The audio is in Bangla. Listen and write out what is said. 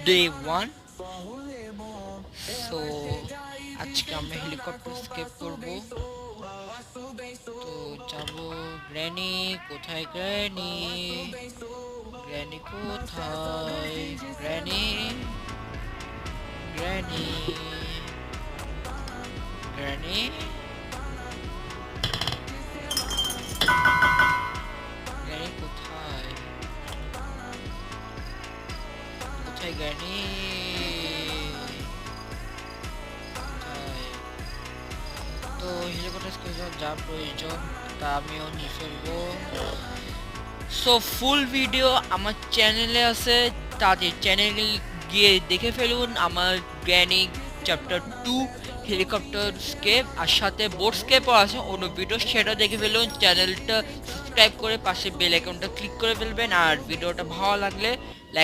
ডে 1। সো আজকে আমরা হেলিকপ্টার স্কেপ করব। তো যাব। গ্র্যানি কোথায়? গ্র্যানি, গ্র্যানি কোথায়? গ্র্যানি, গ্র্যানি, গ্র্যানি, গ্র্যানি কোথায়? কোথায় গ্র্যানি? কোথায়? তো হেলিকপ্টার স্কেপ যা প্রয়োজন তা আমিও নিয়ে ফেলবো। সো ফুল ভিডিও আমার চ্যানেলে আছে, তাদের চ্যানেলে গিয়ে দেখে ফেলুন। আমার গ্র্যানি চ্যাপ্টার 2 হেলিকপ্টার স্কেপ আর সাথে বোট স্কেপও আছে অন্য ভিডিও, সেটা দেখে ফেলুন। চ্যানেলটা সাবস্ক্রাইব করে পাশে বেল আইকনটা ক্লিক করে ফেলবেন। আর ভিডিওটা ভালো লাগলে